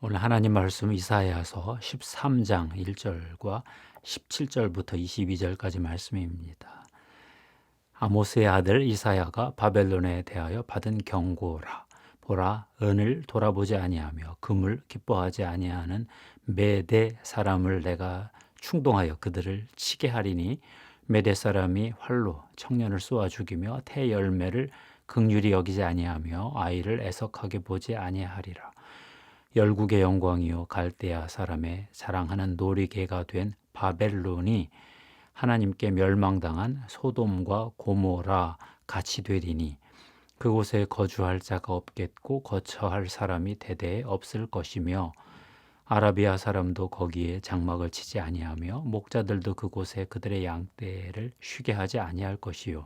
오늘 하나님 말씀 이사야서 13장 1절과 17절부터 22절까지 말씀입니다. 아모스의 아들 이사야가 바벨론에 대하여 받은 경고라. 보라, 은을 돌아보지 아니하며 금을 기뻐하지 아니하는 메대 사람을 내가 충동하여 그들을 치게 하리니, 메대 사람이 활로 청년을 쏘아 죽이며 태 열매를 긍휼히 여기지 아니하며 아이를 애석하게 보지 아니하리라. 열국의 영광이요 갈대아 사람의 자랑하는 놀이개가 된 바벨론이 하나님께 멸망당한 소돔과 고모라 같이 되리니, 그곳에 거주할 자가 없겠고 거처할 사람이 대대에 없을 것이며, 아라비아 사람도 거기에 장막을 치지 아니하며 목자들도 그곳에 그들의 양떼를 쉬게 하지 아니할 것이요,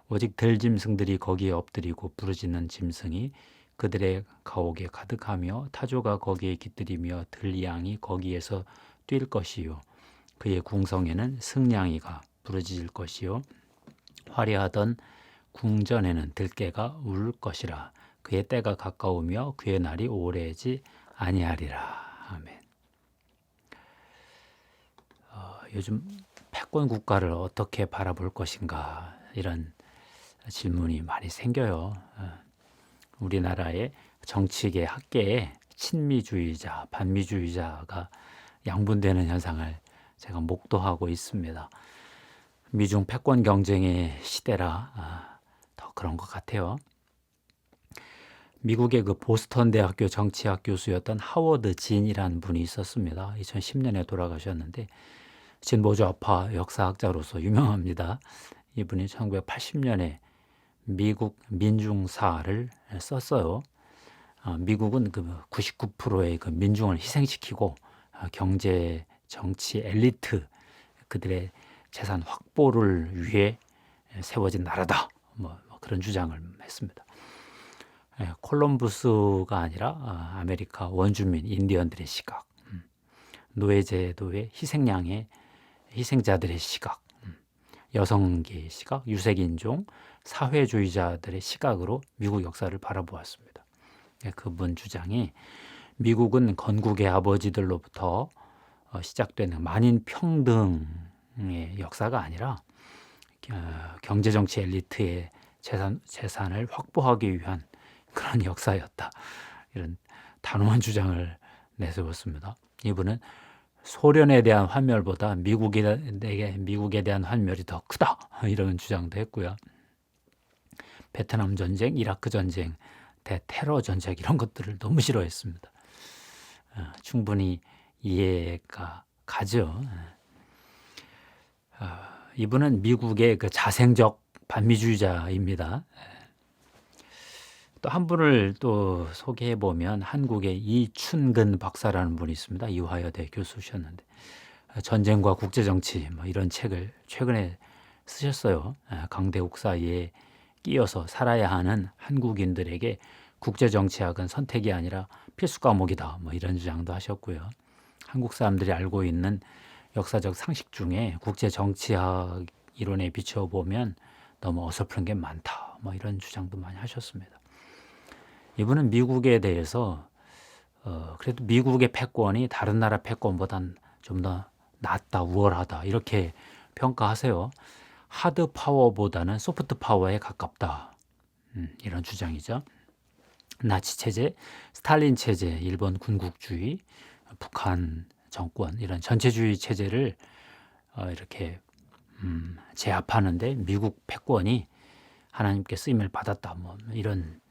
오직 들짐승들이 거기에 엎드리고 부르짖는 짐승이 그들의 가옥에 가득하며 타조가 거기에 깃들이며 들양이 거기에서 뛸 것이요, 그의 궁성에는 승냥이가 부르짖을 것이요, 화려하던 궁전에는 들깨가 울 것이라. 그의 때가 가까우며 그의 날이 오래지 아니하리라. 아멘. 요즘 패권 국가를 어떻게 바라볼 것인가, 이런 질문이 많이 생겨요. 우리나라의 정치계 학계에 친미주의자, 반미주의자가 양분되는 현상을 제가 목도하고 있습니다. 미중 패권 경쟁의 시대라 더 그런 것 같아요. 미국의 그 보스턴 대학교 정치학 교수였던 하워드 진이라는 분이 있었습니다. 2010년에 돌아가셨는데 진보좌파 역사학자로서 유명합니다. 이분이 1980년에 미국 민중사를 썼어요. 미국은 그 99%의 그 민중을 희생시키고 경제, 정치, 엘리트, 그들의 재산 확보를 위해 세워진 나라다. 뭐 그런 주장을 했습니다. 콜럼부스가 아니라 아메리카 원주민 인디언들의 시각, 노예제도의 희생자들의 시각, 여성계의 시각, 유색인종, 사회주의자들의 시각으로 미국 역사를 바라보았습니다. 그분 주장이 미국은 건국의 아버지들로부터 시작되는 만인 평등의 역사가 아니라 경제정치 엘리트의 재산을 확보하기 위한 그런 역사였다. 이런 단호한 주장을 내세웠습니다. 이분은 소련에 대한 환멸보다 미국에 대한 환멸이 더 크다, 이런 주장도 했고요. 베트남 전쟁, 이라크 전쟁, 대테러 전쟁 이런 것들을 너무 싫어했습니다. 충분히 이해가 가죠. 이분은 미국의 그 자생적 반미주의자입니다. 또 한 분을 또 소개해 보면 한국의 이춘근 박사라는 분이 있습니다. 이화여대 교수셨는데 전쟁과 국제정치 뭐 이런 책을 최근에 쓰셨어요. 강대국 사이에 끼어서 살아야 하는 한국인들에게 국제정치학은 선택이 아니라 필수 과목이다. 뭐 이런 주장도 하셨고요. 한국 사람들이 알고 있는 역사적 상식 중에 국제정치학 이론에 비춰보면 너무 어설픈 게 많다. 뭐 이런 주장도 많이 하셨습니다. 이분은 미국에 대해서 그래도 미국의 패권이 다른 나라 패권보단 좀 더 낫다, 우월하다 이렇게 평가하세요. 하드 파워보다는 소프트 파워에 가깝다. 이런 주장이죠. 나치 체제, 스탈린 체제, 일본 군국주의, 북한 정권 이런 전체주의 체제를 이렇게 제압하는데 미국 패권이 하나님께 쓰임을 받았다. 뭐 이런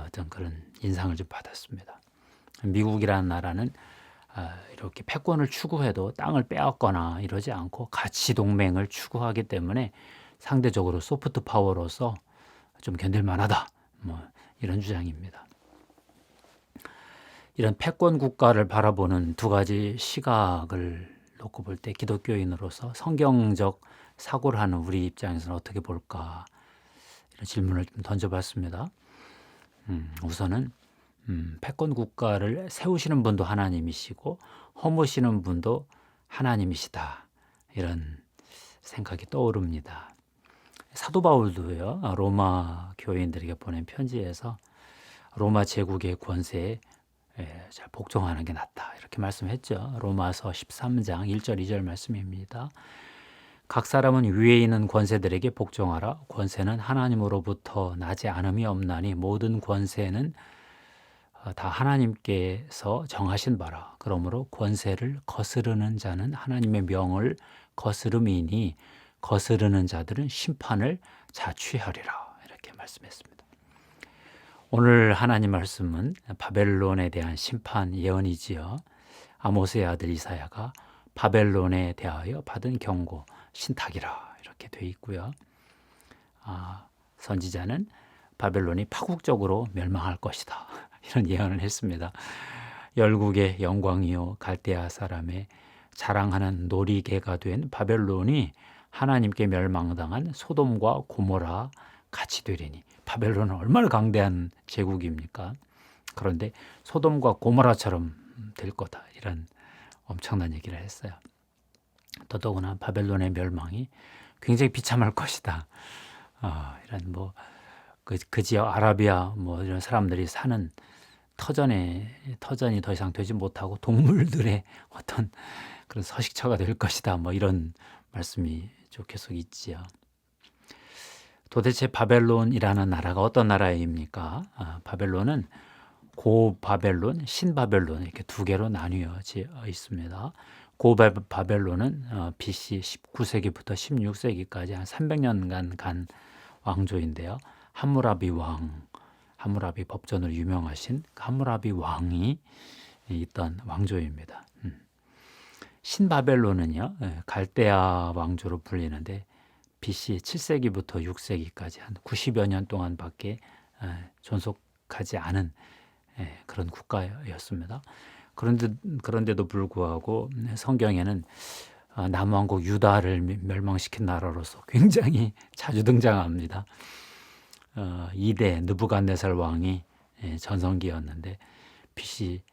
어떤 그런 인상을 좀 받았습니다. 미국이라는 나라는 이렇게 패권을 추구해도 땅을 빼앗거나 이러지 않고 가치 동맹을 추구하기 때문에 상대적으로 소프트 파워로서 좀 견딜 만하다. 뭐 이런 주장입니다. 이런 패권 국가를 바라보는 두 가지 시각을 놓고 볼 때 기독교인으로서 성경적 사고를 하는 우리 입장에서는 어떻게 볼까, 이런 질문을 좀 던져봤습니다. 우선은 패권 국가를 세우시는 분도 하나님이시고 허무시는 분도 하나님이시다, 이런 생각이 떠오릅니다. 사도 바울도요, 로마 교인들에게 보낸 편지에서 로마 제국의 권세에 잘 복종하는 게 낫다. 이렇게 말씀했죠. 로마서 13장 1절 2절 말씀입니다. 각 사람은 위에 있는 권세들에게 복종하라. 권세는 하나님으로부터 나지 않음이 없나니 모든 권세는 다 하나님께서 정하신 바라. 그러므로 권세를 거스르는 자는 하나님의 명을 거스름이니 거스르는 자들은 심판을 자취하리라. 이렇게 말씀했습니다. 오늘 하나님 말씀은 바벨론에 대한 심판 예언이지요. 아모스의 아들 이사야가 바벨론에 대하여 받은 경고 신탁이라 이렇게 돼 있고요. 선지자는 바벨론이 파국적으로 멸망할 것이다. 이런 예언을 했습니다. 열국의 영광이요 갈대아 사람의 자랑하는 놀이개가 된 바벨론이 하나님께 멸망당한 소돔과 고모라 같이 되리니 바벨론은 얼마나 강대한 제국입니까? 그런데 소돔과 고모라처럼 될 거다. 이런 엄청난 얘기를 했어요. 더더구나 바벨론의 멸망이 굉장히 비참할 것이다. 이런 그 지역 아라비아 이런 사람들이 사는 터전이 더 이상 되지 못하고 동물들의 어떤 그런 서식처가 될 것이다. 이런 말씀이 쭉 계속 있지요. 도대체 바벨론이라는 나라가 어떤 나라입니까? 바벨론은 고바벨론, 신바벨론 이렇게 두 개로 나뉘어져 있습니다. 고바벨론은 BC 19세기부터 16세기까지 한 300년간 간 왕조인데요. 함무라비 법전으로 유명하신 함무라비 왕이 있던 왕조입니다. 신바벨론은요, 갈대아 왕조로 불리는데 BC 7세기부터 6세기까지 한 90여 년 동안밖에 존속하지 않은 그런 국가였습니다. 그런데도 불구하고 성경에는 남왕국 유다를 멸망시킨 나라로서 굉장히 자주 등장합니다. 2대 느부갓네살 왕이 전성기였는데 BC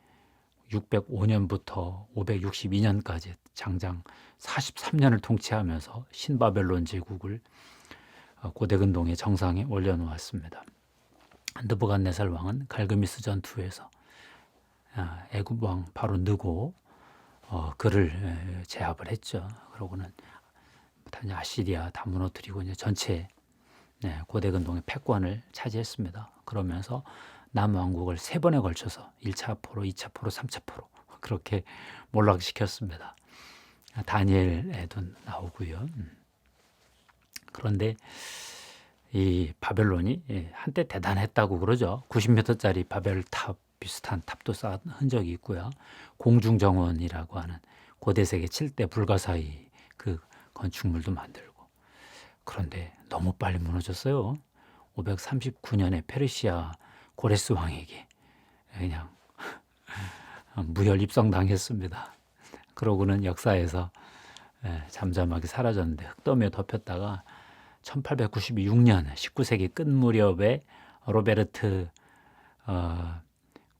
605년부터 562년까지 장장 43년을 통치하면서 신바벨론 제국을 고대근동의 정상에 올려놓았습니다. 느부갓네살 왕은 갈그미스 전투에서 애굽 왕 바로 느고 그를 제압을 했죠. 그러고는 아시리아 다 무너뜨리고 이제 전체 고대근동의 패권을 차지했습니다. 그러면서 남왕국을 3번에 걸쳐서 1차 포로, 2차 포로, 3차 포로 그렇게 몰락시켰습니다. 다니엘에도 나오고요. 그런데 이 바벨론이 한때 대단했다고 그러죠. 90m짜리 바벨탑 비슷한 탑도 쌓은 흔적이 있고요. 공중정원이라고 하는 고대세계 7대 불가사의 그 건축물도 만들고. 그런데 너무 빨리 무너졌어요. 539년에 페르시아 고레스 왕에게 그냥 무혈 입성당했습니다. 그러고는 역사에서 잠잠하게 사라졌는데 흙더미에 덮였다가 1896년 19세기 끝 무렵에 로베르트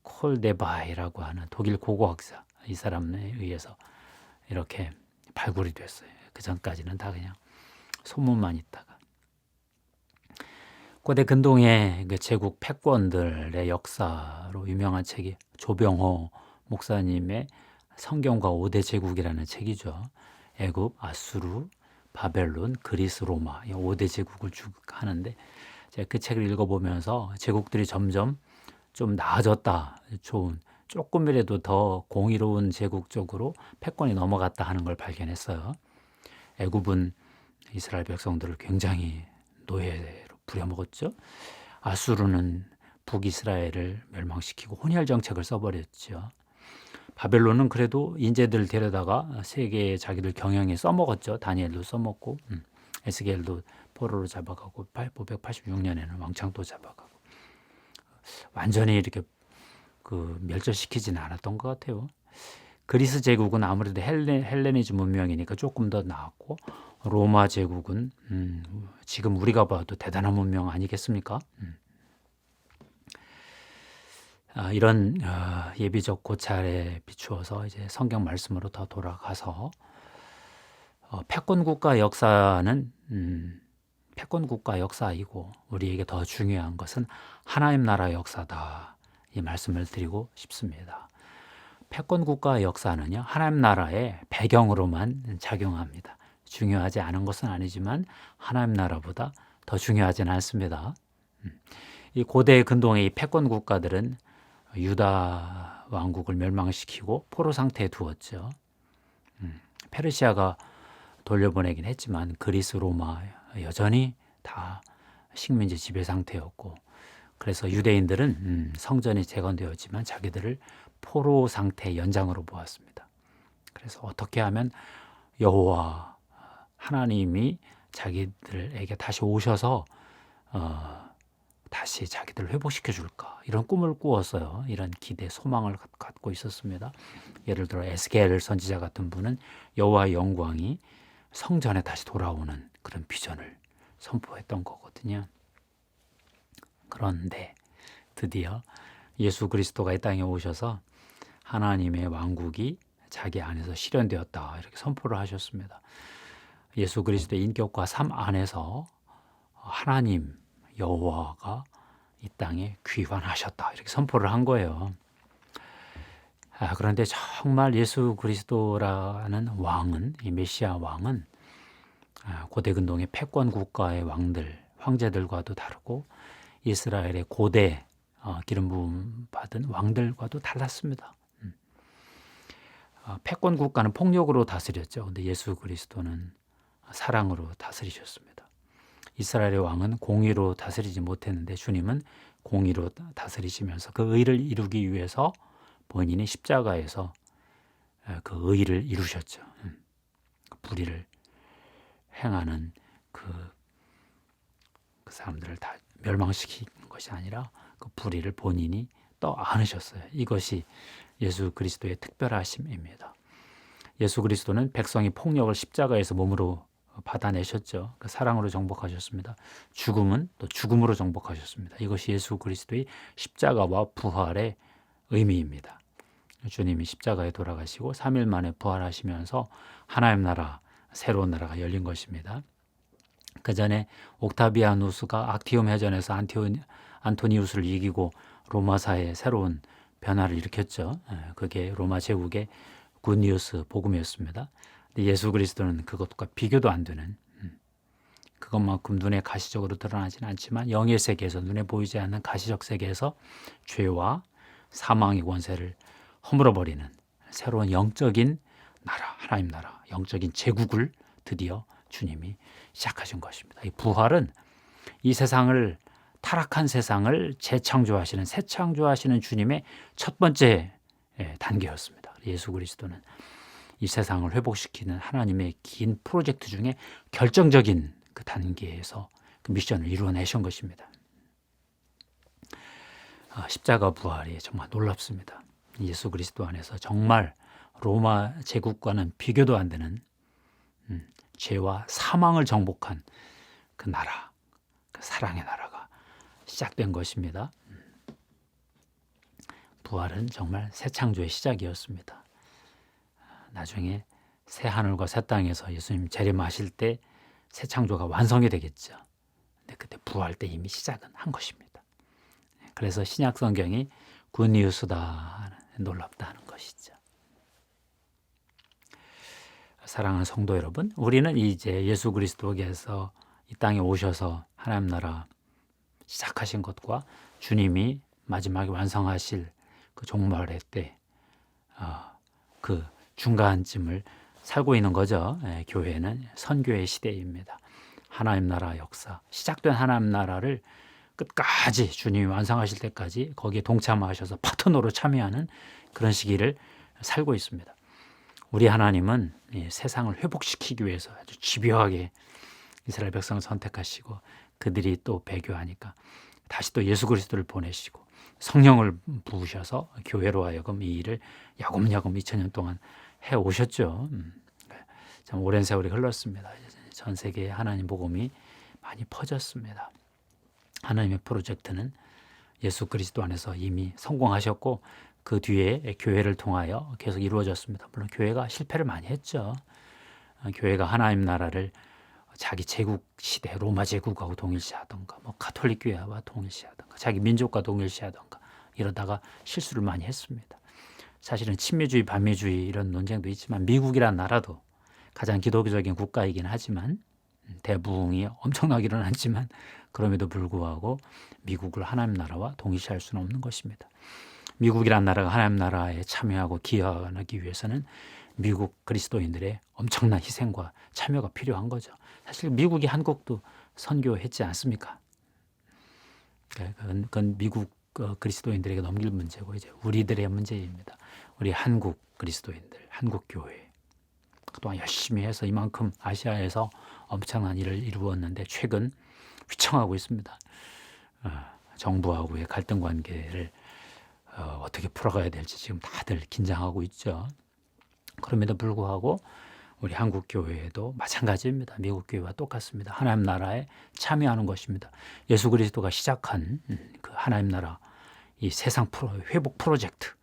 콜데바이라고 하는 독일 고고학자 이 사람에 의해서 이렇게 발굴이 됐어요. 그 전까지는 다 그냥 소문만 있다가 고대 근동의 그 제국 패권들의 역사로 유명한 책이 조병호 목사님의 성경과 5대 제국이라는 책이죠. 애굽, 아수르, 바벨론, 그리스, 로마 이 5대 제국을 쭉 하는데 제가 그 책을 읽어보면서 제국들이 점점 좀 나아졌다, 좋은 조금이라도 더 공의로운 제국 쪽으로 패권이 넘어갔다 하는 걸 발견했어요. 애굽은 이스라엘 백성들을 굉장히 노예로 부려먹었죠. 아수르는 북이스라엘을 멸망시키고 혼혈 정책을 써버렸죠. 바벨론은 그래도 인재들 데려다가 세계에 자기들 경영에 써먹었죠. 다니엘도 써먹고 에스겔도 포로로 잡아가고 586년에는 왕창도 잡아가고 완전히 이렇게 그 멸절시키지는 않았던 것 같아요. 그리스 제국은 아무래도 헬레니즘 문명이니까 조금 더 나았고 로마 제국은 지금 우리가 봐도 대단한 문명 아니겠습니까? 이런 예비적 고찰에 비추어서 이제 성경 말씀으로 더 돌아가서 패권 국가 역사는 패권 국가 역사이고 우리에게 더 중요한 것은 하나님 나라 역사다. 이 말씀을 드리고 싶습니다. 패권 국가의 역사는요, 하나님 나라의 배경으로만 작용합니다. 중요하지 않은 것은 아니지만 하나님 나라보다 더 중요하지는 않습니다. 이 고대 근동의 이 패권 국가들은 유다 왕국을 멸망시키고 포로 상태에 두었죠. 페르시아가 돌려보내긴 했지만 그리스, 로마 여전히 다 식민지 지배 상태였고, 그래서 유대인들은 성전이 재건되었지만 자기들을 포로 상태의 연장으로 보았습니다. 그래서 어떻게 하면 여호와 하나님이 자기들에게 다시 오셔서 다시 자기들을 회복시켜 줄까, 이런 꿈을 꾸었어요. 이런 기대, 소망을 갖고 있었습니다. 예를 들어 에스겔 선지자 같은 분은 여호와의 영광이 성전에 다시 돌아오는 그런 비전을 선포했던 거거든요. 그런데 드디어 예수 그리스도가 이 땅에 오셔서 하나님의 왕국이 자기 안에서 실현되었다, 이렇게 선포를 하셨습니다. 예수 그리스도의 인격과 삶 안에서 하나님 여호와가 이 땅에 귀환하셨다, 이렇게 선포를 한 거예요. 그런데 정말 예수 그리스도라는 왕은, 이 메시아 왕은 고대 근동의 패권 국가의 왕들, 황제들과도 다르고 이스라엘의 고대 기름 부음 받은 왕들과도 달랐습니다. 패권 국가는 폭력으로 다스렸죠. 근데 예수 그리스도는 사랑으로 다스리셨습니다. 이스라엘의 왕은 공의로 다스리지 못했는데 주님은 공의로 다스리시면서 그 의를 이루기 위해서 본인이 십자가에서 그 의를 이루셨죠. 불의를 행하는 그 사람들을 다 멸망시킨 것이 아니라 그 불의를 본인이 떠 안으셨어요. 이것이 예수 그리스도의 특별하심입니다. 예수 그리스도는 백성이 폭력을 십자가에서 몸으로 받아내셨죠. 그 사랑으로 정복하셨습니다. 죽음은 또 죽음으로 정복하셨습니다. 이것이 예수 그리스도의 십자가와 부활의 의미입니다. 주님이 십자가에 돌아가시고 3일 만에 부활하시면서 하나님 나라, 새로운 나라가 열린 것입니다. 그 전에 옥타비아누스가 악티움 해전에서 안토니우스를 이기고 로마사의 새로운 변화를 일으켰죠. 그게 로마 제국의 굿뉴스 복음이었습니다. 예수 그리스도는 그것과 비교도 안 되는, 그것만큼 눈에 가시적으로 드러나지는 않지만 영의 세계에서, 눈에 보이지 않는 가시적 세계에서 죄와 사망의 권세를 허물어버리는 새로운 영적인 나라, 하나님 나라, 영적인 제국을 드디어 주님이 시작하신 것입니다. 이 부활은 이 세상을, 타락한 세상을 재창조하시는, 새 창조하시는 주님의 첫 번째 단계였습니다. 예수 그리스도는 이 세상을 회복시키는 하나님의 긴 프로젝트 중에 결정적인 그 단계에서 그 미션을 이루어내신 것입니다. 십자가 부활이 정말 놀랍습니다. 예수 그리스도 안에서 정말 로마 제국과는 비교도 안 되는 죄와 사망을 정복한 그 나라, 그 사랑의 나라가 시작된 것입니다. 부활은 정말 새 창조의 시작이었습니다. 나중에 새 하늘과 새 땅에서 예수님 재림하실 때 새 창조가 완성이 되겠죠. 근데 그때 부활 때 이미 시작은 한 것입니다. 그래서 신약 성경이 굿뉴스다, 놀랍다는 것이죠. 사랑하는 성도 여러분, 우리는 이제 예수 그리스도께서 이 땅에 오셔서 하나님 나라 시작하신 것과 주님이 마지막에 완성하실 그 종말의 때 그 중간쯤을 살고 있는 거죠. 교회는 선교의 시대입니다. 하나님 나라 역사, 시작된 하나님 나라를 끝까지 주님이 완성하실 때까지 거기에 동참하셔서 파트너로 참여하는 그런 시기를 살고 있습니다. 우리 하나님은 세상을 회복시키기 위해서 아주 집요하게 이스라엘 백성을 선택하시고 그들이 또 배교하니까 다시 또 예수 그리스도를 보내시고 성령을 부으셔서 교회로 하여금 이 일을 야곱야곱 2000년 동안 해오셨죠. 참 오랜 세월이 흘렀습니다. 전 세계에 하나님 복음이 많이 퍼졌습니다. 하나님의 프로젝트는 예수 그리스도 안에서 이미 성공하셨고 그 뒤에 교회를 통하여 계속 이루어졌습니다. 물론 교회가 실패를 많이 했죠. 교회가 하나님 나라를 자기 제국 시대 로마 제국하고 동일시하던가, 뭐 가톨릭 교회와 동일시하던가, 자기 민족과 동일시하던가, 이러다가 실수를 많이 했습니다. 사실은 친미주의, 반미주의 이런 논쟁도 있지만 미국이란 나라도 가장 기독교적인 국가이긴 하지만 대부흥이 엄청나게 일어났지만 그럼에도 불구하고 미국을 하나님 나라와 동일시할 수는 없는 것입니다. 미국이란 나라가 하나님 나라에 참여하고 기여하기 위해서는 미국 그리스도인들의 엄청난 희생과 참여가 필요한 거죠. 사실 미국이 한국도 선교했지 않습니까? 그건 미국 그리스도인들에게 넘길 문제고 이제 우리들의 문제입니다. 우리 한국 그리스도인들, 한국 교회 그동안 열심히 해서 이만큼 아시아에서 엄청난 일을 이루었는데 최근 휘청하고 있습니다. 정부하고의 갈등 관계를 어떻게 풀어가야 될지 지금 다들 긴장하고 있죠. 그럼에도 불구하고 우리 한국 교회에도 마찬가지입니다. 미국 교회와 똑같습니다. 하나님 나라에 참여하는 것입니다. 예수 그리스도가 시작한 그 하나님 나라 이 세상 회복 프로젝트,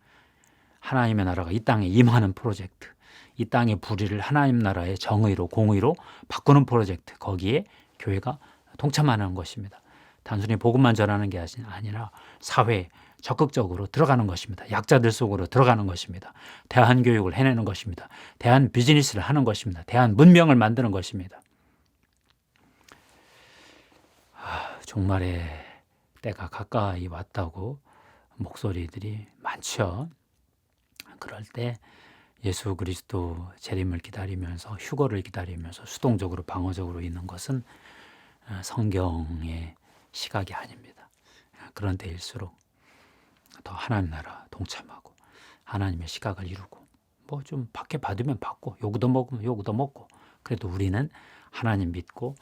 하나님의 나라가 이 땅에 임하는 프로젝트, 이 땅의 불의를 하나님 나라의 정의로 공의로 바꾸는 프로젝트, 거기에 교회가 동참하는 것입니다. 단순히 복음만 전하는 게 아니라 사회에 적극적으로 들어가는 것입니다. 약자들 속으로 들어가는 것입니다. 대한 교육을 해내는 것입니다. 대한 비즈니스를 하는 것입니다. 대한 문명을 만드는 것입니다. 종말의 때가 가까이 왔다고 목소리들이 많죠. 그럴 때 예수 그리스도 재림을 기다리면서 휴거를 기다리면서 수동적으로 방어적으로 있는 것은 성경의 시각이 아닙니다. 그런 때일수록 더 하나님 나라 동참하고 하나님의 시각을 이루고 뭐 좀 받게 받으면 받고 요구도 먹으면 요구도 먹고 그래도 우리는 하나님 믿고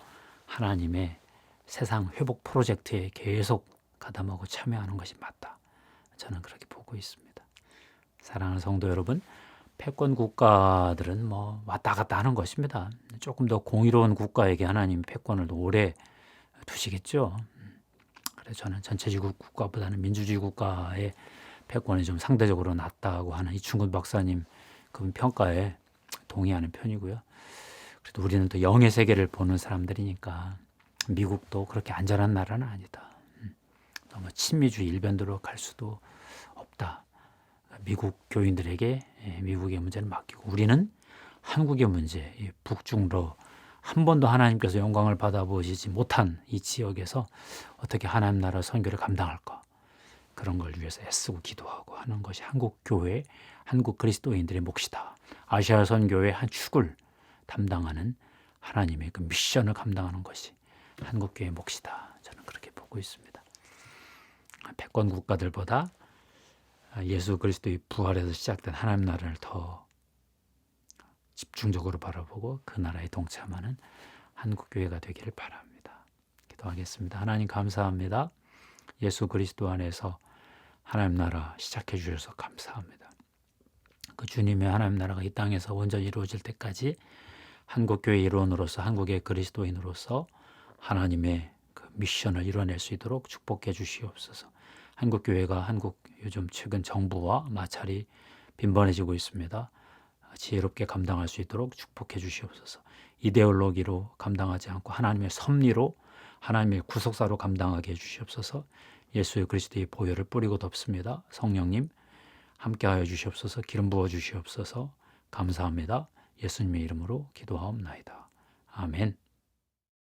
하나님의 세상 회복 프로젝트에 계속 가담하고 참여하는 것이 맞다. 저는 그렇게 보고 있습니다. 사랑하는 성도 여러분, 패권 국가들은 뭐 왔다 갔다 하는 것입니다. 조금 더 공의로운 국가에게 하나님 패권을 오래 두시겠죠. 그래서 저는 전체주의 국가보다는 민주주의 국가의 패권이 좀 상대적으로 낮다고 하는 이충근 박사님 그 평가에 동의하는 편이고요. 그래도 우리는 또 영의 세계를 보는 사람들이니까 미국도 그렇게 안전한 나라는 아니다. 너무 친미주의 일변도로 갈 수도 없다. 미국 교인들에게 미국의 문제는 맡기고 우리는 한국의 문제, 북중러 한 번도 하나님께서 영광을 받아보시지 못한 이 지역에서 어떻게 하나님 나라 선교를 감당할까? 그런 걸 위해서 애쓰고 기도하고 하는 것이 한국 교회, 한국 그리스도인들의 몫이다. 아시아 선교의 한 축을 담당하는 하나님의 그 미션을 감당하는 것이 한국 교회의 몫이다. 저는 그렇게 보고 있습니다. 패권 국가들보다 예수 그리스도의 부활에서 시작된 하나님 나라를 더 집중적으로 바라보고 그 나라에 동참하는 한국 교회가 되기를 바랍니다. 기도하겠습니다. 하나님 감사합니다. 예수 그리스도 안에서 하나님 나라 시작해 주셔서 감사합니다. 그 주님의 하나님 나라가 이 땅에서 온전히 이루어질 때까지 한국 교회 일원으로서 한국의 그리스도인으로서 하나님의 그 미션을 이뤄낼 수 있도록 축복해 주시옵소서. 한국 교회가 한국 요즘 최근 정부와 마찰이 빈번해지고 있습니다. 지혜롭게 감당할 수 있도록 축복해 주시옵소서. 이데올로기로 감당하지 않고 하나님의 섭리로 하나님의 구속사로 감당하게 해 주시옵소서. 예수의 그리스도의 보혈을 뿌리고 덮습니다. 성령님 함께하여 주시옵소서. 기름 부어 주시옵소서. 감사합니다. 예수님의 이름으로 기도하옵나이다. 아멘.